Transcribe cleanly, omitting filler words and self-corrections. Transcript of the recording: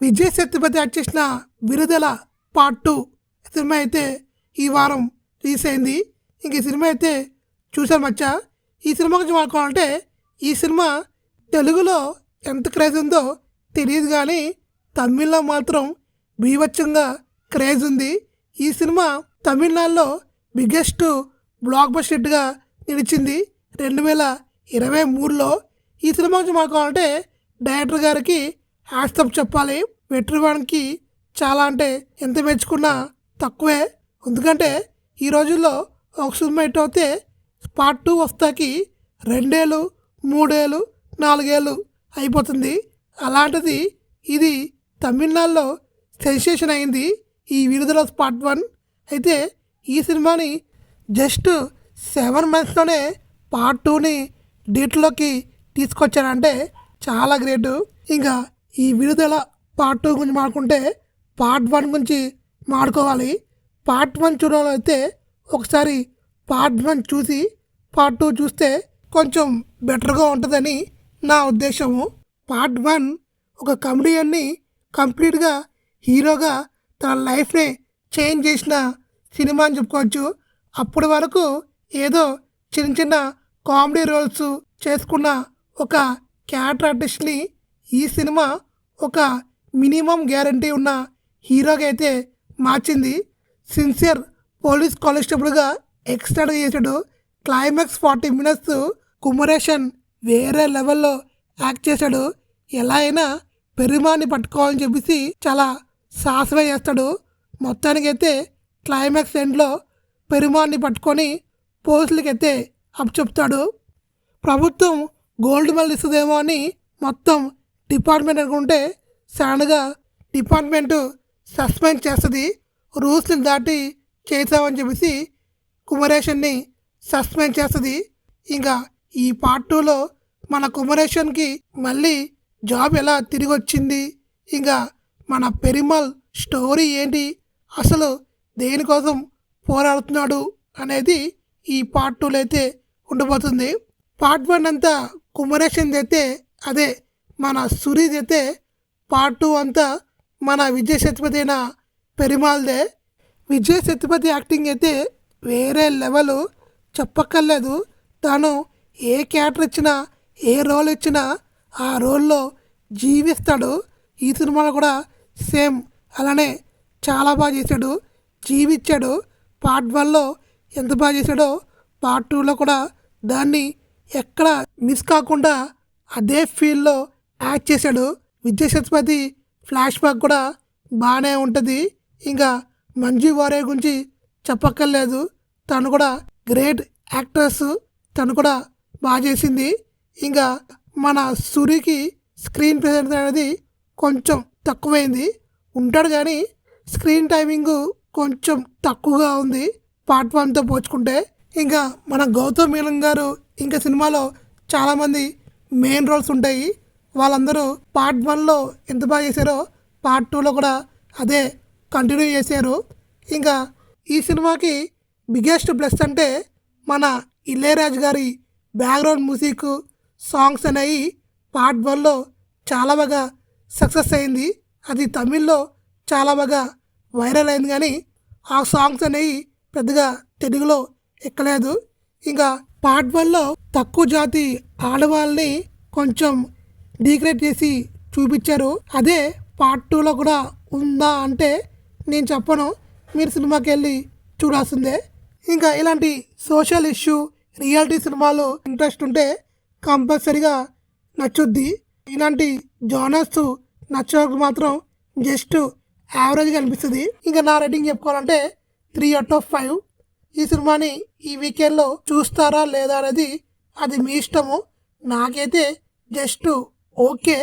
Vijay Sethupathi act చేసిన విడుదల part 2 cinema అయితే ఈ వారం రిలీజ్ అయింది. ఇంక ఈ సినిమా అయితే చూసాను మచ్చా. ఈ సినిమా గురించి మాట్లాడాలంటే ఈ సినిమా తెలుగులో ఎంత క్రేజ్ ఉందో తెలియదు, కానీ తమిళ్లో మాత్రం బీభత్సంగా క్రేజ్ ఉంది. ఈ సినిమా తమిళనాడులో బిగ్గెస్ట్ బ్లాక్ బస్టర్ హిట్గా నిలిచింది 2023లో. ఈ సినిమా గురించి మాట్లాడాలంటే డైరెక్టర్ గారికి హ్యాట్సాప్ చెప్పాలి. వెట్రివాన్కి చాలా అంటే ఎంత మెచ్చుకున్నా తక్కువే. ఎందుకంటే ఈ రోజుల్లో ఒక సినిమా హిట్ అవుతే పార్ట్ 2 వస్తాకి 2 ఏళ్ళు 3 ఏళ్ళు 4 ఏళ్ళు అయిపోతుంది. అలాంటిది ఇది తమిళనాడులో సెన్సేషన్ అయింది ఈ విడుదల పార్ట్ 1. అయితే ఈ సినిమాని జస్ట్ 7 మంత్స్లోనే పార్ట్ 2ని డీట్లోకి తీసుకొచ్చారంటే చాలా గ్రేటు. ఇంకా ఈ విడుదల పార్ట్ 2 గురించి మాట్లాడుకుంటే పార్ట్ 1 గురించి మాట్లాడుకోవాలి. పార్ట్ 1 చూడాలైతే ఒకసారి పార్ట్ 1 చూసి పార్ట్ 2 చూస్తే కొంచెం బెటర్గా ఉంటుందని నా ఉద్దేశము. పార్ట్ 1 ఒక కమెడియన్ని కంప్లీట్గా హీరోగా తన లైఫ్ని చేంజ్ చేసిన సినిమా అని చెప్పుకోవచ్చు. అప్పటి వరకు ఏదో చిన్న చిన్న కామెడీ రోల్స్ చేసుకున్న ఒక క్యారెక్టర్ ఆర్టిస్ట్ని ఈ సినిమా ఒక మినిమం గ్యారంటీ ఉన్న హీరోగా అయితే మార్చింది. సిన్సియర్ పోలీస్ కానిస్టేబుల్గా ఎక్స్ట్రాగా చేశాడు. క్లైమాక్స్ 40 మినిట్స్ కుమరేషన్ వేరే లెవెల్లో యాక్ట్ చేశాడు. ఎలా అయినా పెరుమాని పట్టుకోవాలని చెప్పేసి చాలా సాహసమే చేస్తాడు. మొత్తానికైతే క్లైమాక్స్ ఎండ్లో పెరుమాన్ని పట్టుకొని పోలీసులకైతే అప్పచెప్తాడు. ప్రభుత్వం గోల్డ్ మెడల్ ఇస్తుందేమో అని మొత్తం డిపార్ట్మెంట్ అనుకుంటే సడన్గా డిపార్ట్మెంటు సస్పెండ్ చేస్తుంది. రూల్స్ని దాటి చేసామని చెప్పేసి కుమరేషన్ని సస్పెండ్ చేస్తుంది. ఇంకా ఈ పార్ట్ 2లో మన కుమరేషన్కి మళ్ళీ జాబ్ ఎలా తిరిగి వచ్చింది, ఇంకా మన పెరిమల్ స్టోరీ ఏంటి, అసలు దేనికోసం పోరాడుతున్నాడు అనేది ఈ పార్ట్ 2లో అయితే ఉండిపోతుంది. పార్ట్ 1 అంతా కుమరేషన్ అయితే అదే మన సురీది అయితే పార్ట్ 2 అంతా మన విజయ్ సేతుపతి అయిన పెరిమాల్దే. విజయ్ సేతుపతి యాక్టింగ్ అయితే వేరే లెవెల్, చెప్పక్కర్లేదు. తాను ఏ క్యారెక్టర్ ఇచ్చినా ఏ రోల్ ఇచ్చినా ఆ రోల్లో జీవిస్తాడు. ఈ సినిమాలో కూడా సేమ్ అలానే చాలా బాగా చేశాడు, జీవించాడు. పార్ట్ 1లో ఎంత బాగా చేశాడో పార్ట్ 2లో కూడా దాన్ని ఎక్కడ మిస్ కాకుండా అదే ఫీల్డ్లో యాక్ట్ చేశాడు. విజయ్ సేతుపతి ఫ్లాష్ బ్యాక్ కూడా బాగానే ఉంటుంది. ఇంకా మంజు వారియర్ గురించి చెప్పక్కర్లేదు, తను కూడా గ్రేట్ యాక్ట్రెస్, తను కూడా బాగా చేసింది. ఇంకా మన సూరికి స్క్రీన్ ప్రెజెన్స్ అనేది కొంచెం తక్కువైంది. ఉంటాడు కానీ స్క్రీన్ టైమింగ్ కొంచెం తక్కువగా ఉంది పార్ట్ 1తో పోల్చుకుంటే. ఇంకా మన గౌతమ్ మీనన్ గారు ఇంకా సినిమాలో చాలామంది మెయిన్ రోల్స్ ఉంటాయి. వాళ్ళందరూ పార్ట్ 1లో ఎంత బాగా చేశారో పార్ట్ 2లో కూడా అదే కంటిన్యూ చేశారు. ఇంకా ఈ సినిమాకి బిగ్గెస్ట్ ప్లస్ అంటే మన ఇళయరాజా గారి బ్యాక్గ్రౌండ్ మ్యూజిక్ సాంగ్స్ అనేవి పార్ట్ 1లో చాలా బాగా సక్సెస్ అయింది. అది తమిళ్లో చాలా బాగా వైరల్ అయింది, కానీ ఆ సాంగ్స్ అనేవి పెద్దగా తెలుగులో ఎక్కలేదు. ఇంకా పార్ట్ 1లో తక్కువ జాతి ఆడవాళ్ళని కొంచెం డీగ్రేడ్ చేసి చూపించారు. అదే పార్ట్ 2లో కూడా ఉందా అంటే నేను చెప్పను, మీరు సినిమాకి వెళ్ళి చూడాల్సిందే. ఇంకా ఇలాంటి సోషల్ ఇష్యూ రియాలిటీ సినిమాలు ఇంట్రెస్ట్ ఉంటే కంపల్సరీగా నచ్చుద్ది. ఇలాంటి జానర్స్ నచ్చడానికి మాత్రం జస్ట్ యావరేజ్గా అనిపిస్తుంది. ఇంకా నా రేటింగ్ చెప్పుకోవాలంటే 3/5. ఈ సినిమాని ఈ వీకెండ్లో చూస్తారా లేదా అనేది అది మీ ఇష్టము. నాకైతే జస్ట్ ఓకే.